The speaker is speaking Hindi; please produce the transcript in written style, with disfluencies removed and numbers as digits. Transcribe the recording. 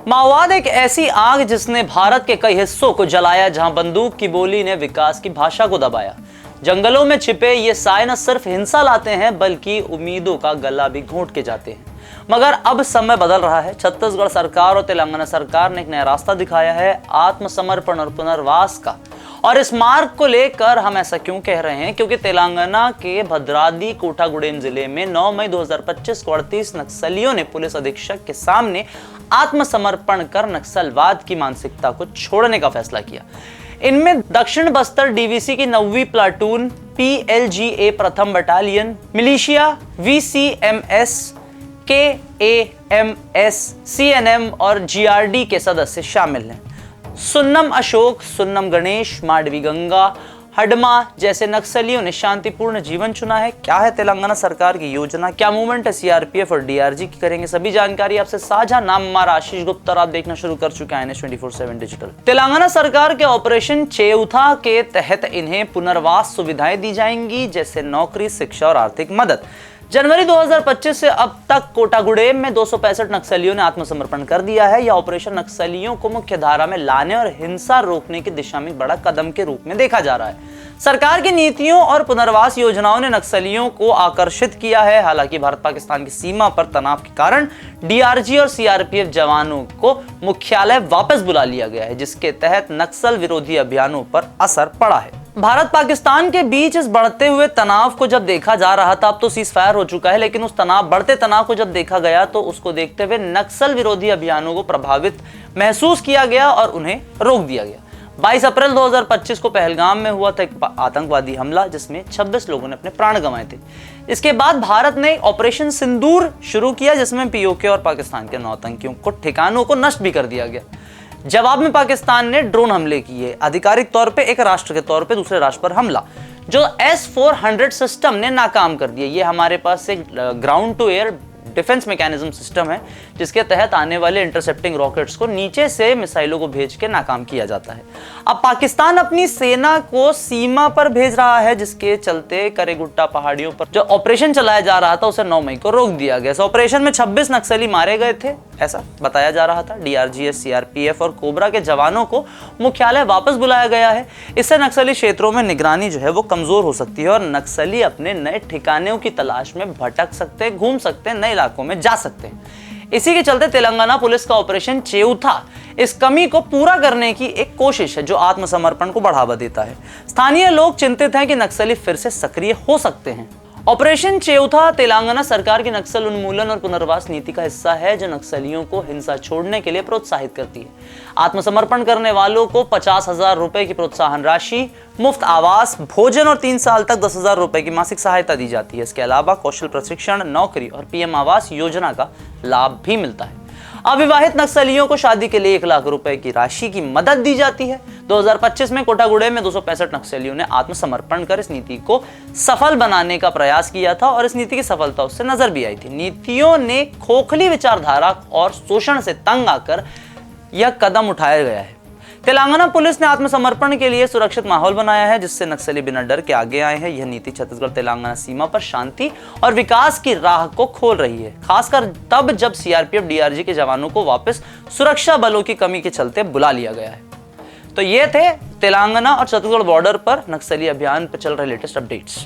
माओवाद एक ऐसी आग जिसने भारत के कई हिस्सों को जलाया, जहां बंदूक की बोली ने विकास की भाषा को दबाया। जंगलों में छिपे ये साए न सिर्फ हिंसा लाते हैं बल्कि उम्मीदों का गला भी घोंट के जाते हैं। मगर अब समय बदल रहा है। छत्तीसगढ़ सरकार और तेलंगाना सरकार ने एक नया रास्ता दिखाया है, आत्मसमर्पण और पुनर्वास का। और इस मार्ग को लेकर हम ऐसा क्यों कह रहे हैं? क्योंकि तेलंगाना के भद्राद्री कोठागुडेम जिले में 9 मई 2025 को 38 नक्सलियों ने पुलिस अधीक्षक के सामने आत्मसमर्पण कर नक्सलवाद की मानसिकता को छोड़ने का फैसला किया। इनमें दक्षिण बस्तर डीवीसी की 9वीं प्लाटून, PLGA प्रथम battalion, militia, VCMS, KAMS, CNM और GRD के सदस्य शामिल हैं। सुन्नम अशोक, सुन्नम गणेश, माडवी गंगा, हडमा जैसे नक्सलियों ने शांतिपूर्ण जीवन चुना है। क्या है तेलंगाना सरकार की योजना, क्या मूवमेंट है CRPF और DRG की, करेंगे सभी जानकारी आपसे साझा। नाम हमारा आशीष गुप्ता और आप देखना शुरू कर चुके हैं NH 24/7 डिजिटल। तेलंगाना सरकार के ऑपरेशन चेउथा के तहत इन्हें पुनर्वास सुविधाएं दी जाएंगी, जैसे नौकरी, शिक्षा और आर्थिक मदद। जनवरी 2025 से अब तक कोठागुडेम में 265 नक्सलियों ने आत्मसमर्पण कर दिया है। यह ऑपरेशन नक्सलियों को मुख्य धारा में लाने और हिंसा रोकने की दिशा में बड़ा कदम के रूप में देखा जा रहा है। सरकार की नीतियों और पुनर्वास योजनाओं ने नक्सलियों को आकर्षित किया है। हालांकि भारत पाकिस्तान की सीमा पर तनाव के कारण DRG और CRPF जवानों को मुख्यालय वापस बुला लिया गया है, जिसके तहत नक्सल विरोधी अभियानों पर असर पड़ा है। भारत पाकिस्तान के बीच इस बढ़ते हुए तनाव को जब देखा जा रहा था, अब तो सीज फायर हो चुका है, लेकिन उस बढ़ते तनाव को जब देखा गया तो उसको देखते हुए नक्सल विरोधी अभियानों को प्रभावित महसूस किया गया और उन्हें रोक दिया गया। 22 अप्रैल 2025 को पहलगाम में हुआ था एक आतंकवादी हमला, जिसमें 26 लोगों ने अपने प्राण गंवाए थे। इसके बाद भारत ने ऑपरेशन सिंदूर शुरू किया, जिसमें POK और पाकिस्तान के 9 आतंकियों को ठिकानों को नष्ट भी कर दिया गया। जवाब में पाकिस्तान ने ड्रोन हमले किए, आधिकारिक तौर पे एक राष्ट्र के तौर पे दूसरे राष्ट्र पर हमला, जो S-400 सिस्टम ने नाकाम कर दिया। ये हमारे पास एक ground to air defence mechanism system है, जिसके तहत आने वाले इंटरसेप्टिंग रॉकेट्स को नीचे से मिसाइलों को भेज के नाकाम किया जाता है। अब पाकिस्तान अपनी सेना को सीमा पर भेज रहा है, जिसके चलते करेगुट्टा पहाड़ियों पर जो ऑपरेशन चलाया जा रहा था उसे 9 मई को रोक दिया गया। इस ऑपरेशन में 26 नक्सली मारे गए थे, ऐसा बताया जा रहा था। DRG, CRPF और कोबरा के जवानों को मुख्यालय वापस बुलाया गया है। इससे नक्सली क्षेत्रों में निगरानी जो है वो कमजोर हो सकती है और नक्सली अपने नए ठिकानों की तलाश में भटक सकते हैं, घूम सकते हैं, नए इलाकों में जा सकते हैं। इसी के चलते तेलंगाना पुलिस का ऑपरेशन चेउथा इस कमी को पूरा करने की एक कोशिश है, जो आत्मसमर्पण को बढ़ावा देता है। स्थानीय लोग चिंतित हैं कि नक्सली फिर से सक्रिय हो सकते हैं। ऑपरेशन चेउथा तेलंगाना सरकार की नक्सल उन्मूलन और पुनर्वास नीति का हिस्सा है, जो नक्सलियों को हिंसा छोड़ने के लिए प्रोत्साहित करती है। आत्मसमर्पण करने वालों को 50,000 रुपए की प्रोत्साहन राशि, मुफ्त आवास, भोजन और 3 साल तक 10,000 रुपए की मासिक सहायता दी जाती है। इसके अलावा कौशल प्रशिक्षण, नौकरी और PM आवास योजना का लाभ भी मिलता है। अविवाहित नक्सलियों को शादी के लिए 1 लाख रुपए की राशि की मदद दी जाती है। 2025 में कोठागुडेम में 265 नक्सलियों ने आत्मसमर्पण कर इस नीति को सफल बनाने का प्रयास किया था और इस नीति की सफलता उससे नजर भी आई थी। नीतियों ने खोखली विचारधारा और शोषण से तंग आकर यह कदम उठाया गया है। तेलंगाना पुलिस ने आत्मसमर्पण के लिए सुरक्षित माहौल बनाया है, जिससे नक्सली बिना डर के आगे आए हैं। यह नीति छत्तीसगढ़ तेलंगाना सीमा पर शांति और विकास की राह को खोल रही है, खासकर तब जब CRPF, DRG के जवानों को वापस सुरक्षा बलों की कमी के चलते बुला लिया गया है। तो ये थे तेलंगाना और छत्तीसगढ़ बॉर्डर पर नक्सली अभियान पर चल रहे लेटेस्ट अपडेट्स।